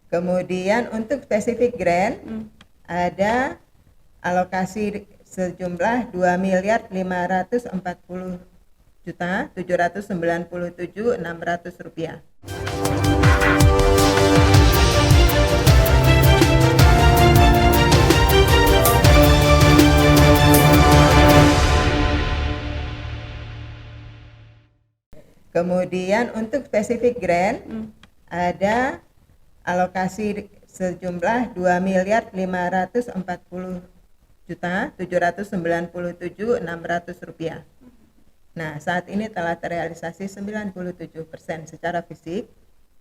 Kemudian untuk spesifik grant ada alokasi sejumlah 2.550.797.600 rupiah. Kemudian untuk spesifik grant ada alokasi sejumlah 2.550.797.600 rupiah. Nah, saat ini telah terrealisasi 97% secara fisik,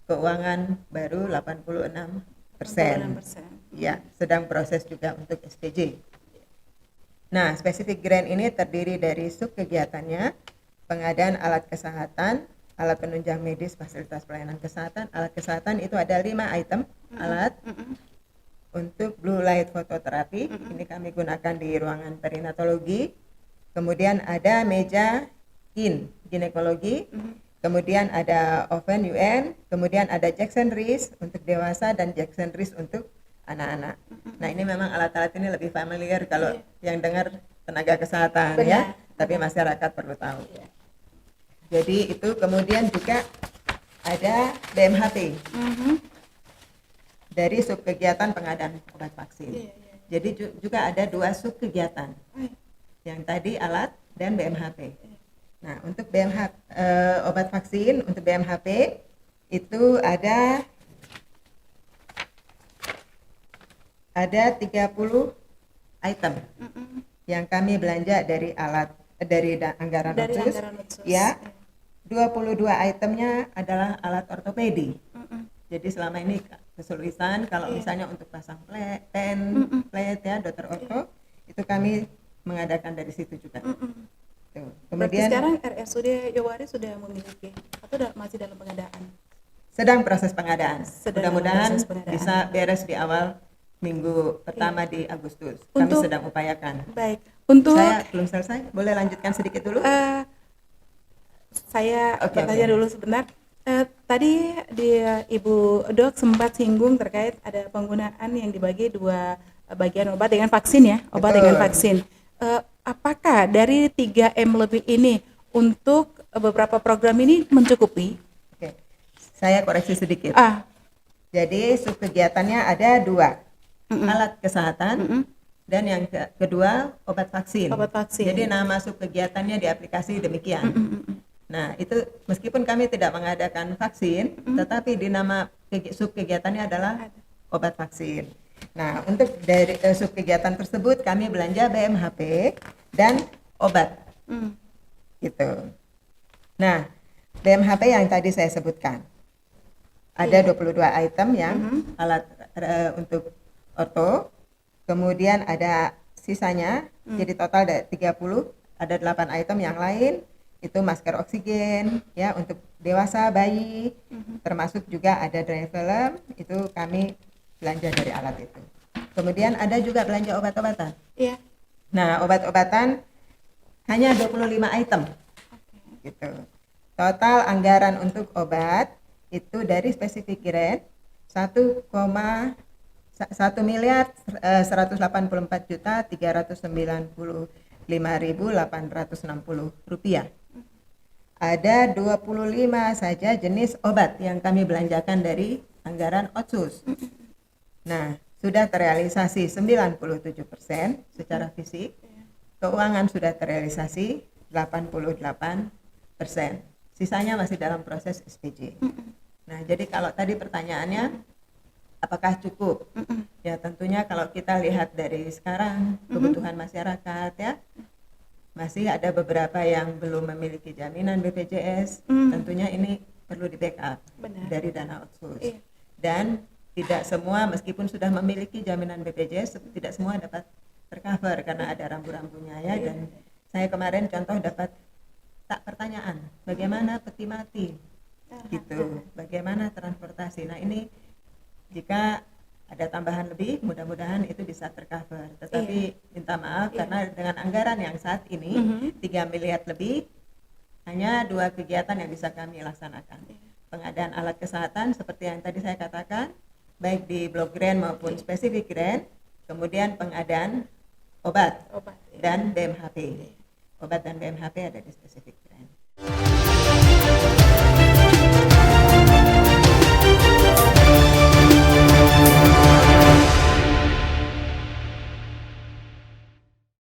keuangan baru 86%. Ya, sedang proses juga untuk SPJ. Nah, spesifik grant ini terdiri dari sub kegiatannya, pengadaan alat kesehatan, alat penunjang medis, fasilitas pelayanan kesehatan. Alat kesehatan itu ada 5 item alat. Untuk blue light fototerapi, ini kami gunakan di ruangan perinatologi. Kemudian ada meja ginekologi. Kemudian ada oven UN. Kemudian ada Jackson Reese untuk dewasa dan Jackson Reese untuk anak-anak. Nah, ini memang alat-alat ini lebih familiar kalau yang dengar tenaga kesehatan. Benar. Ya, tapi masyarakat perlu tahu. Jadi itu, kemudian juga ada BMHP dari sub kegiatan pengadaan obat vaksin. Jadi juga ada 2 sub kegiatan, yang tadi alat dan BMHP. Nah, untuk obat vaksin untuk BMHP itu ada 30 item yang kami belanja dari anggaran otsus. Ya, 22 itemnya adalah alat ortopedi. Jadi selama ini kesulitan kalau misalnya untuk pasang plate ya, dokter orto, itu kami mengadakan dari situ juga. Kemudian sekarang RSUD Yowari sudah memiliki atau masih dalam pengadaan? Sedang proses pengadaan. Mudah-mudahan bisa beres di awal minggu pertama di Agustus. Kami sedang upayakan. Baik. Saya belum selesai. Boleh lanjutkan sedikit dulu? Saya bertanya dulu sebentar. Tadi Ibu Dok sempat singgung terkait ada penggunaan yang dibagi 2 bagian obat dengan vaksin ya, obat dengan vaksin. Apakah dari 3M lebih ini untuk beberapa program ini mencukupi? Oke, saya koreksi sedikit. Jadi sub kegiatannya ada 2, alat kesehatan dan yang kedua obat vaksin. Jadi nama sub kegiatannya di aplikasi demikian. Nah, itu meskipun kami tidak mengadakan vaksin, tetapi di nama sub kegiatannya adalah obat vaksin. Nah, untuk dari sub kegiatan tersebut kami belanja BMHP dan obat. Gitu. Nah, BMHP yang tadi saya sebutkan. Ada 22 item yang alat untuk orto. Kemudian ada sisanya, jadi total ada 30, ada 8 item yang lain. Itu masker oksigen ya untuk dewasa, bayi, termasuk juga ada dry film, itu kami belanja dari alat itu. Kemudian ada juga belanja obat-obatan. Iya. Nah, obat-obatan hanya 25 item. Gitu. Total anggaran untuk obat itu dari spesifik grant 1,184.395.860 rupiah. Ada 25 saja jenis obat yang kami belanjakan dari anggaran otsus. Nah, sudah terrealisasi 97% secara fisik, keuangan sudah terrealisasi 88%, sisanya masih dalam proses SPJ. Nah, jadi kalau tadi pertanyaannya apakah cukup? Ya, tentunya kalau kita lihat dari sekarang kebutuhan masyarakat ya, masih ada beberapa yang belum memiliki jaminan BPJS. Tentunya ini perlu di backup dari dana otsus. Dan tidak semua, meskipun sudah memiliki jaminan BPJS, tidak semua dapat tercover karena ada rambu-rambunya ya. Dan saya kemarin contoh dapat pertanyaan, bagaimana peti mati? Gitu. Bagaimana transportasi? Nah, ini jika ada tambahan lebih, mudah-mudahan itu bisa tercover. Tetapi minta maaf karena dengan anggaran yang saat ini 3 miliar lebih, hanya 2 kegiatan yang bisa kami laksanakan. Pengadaan alat kesehatan seperti yang tadi saya katakan, baik di blok grant maupun spesifik grant, kemudian pengadaan obat Obat. dan BMHP. Obat dan BMHP ada di spesifik grant.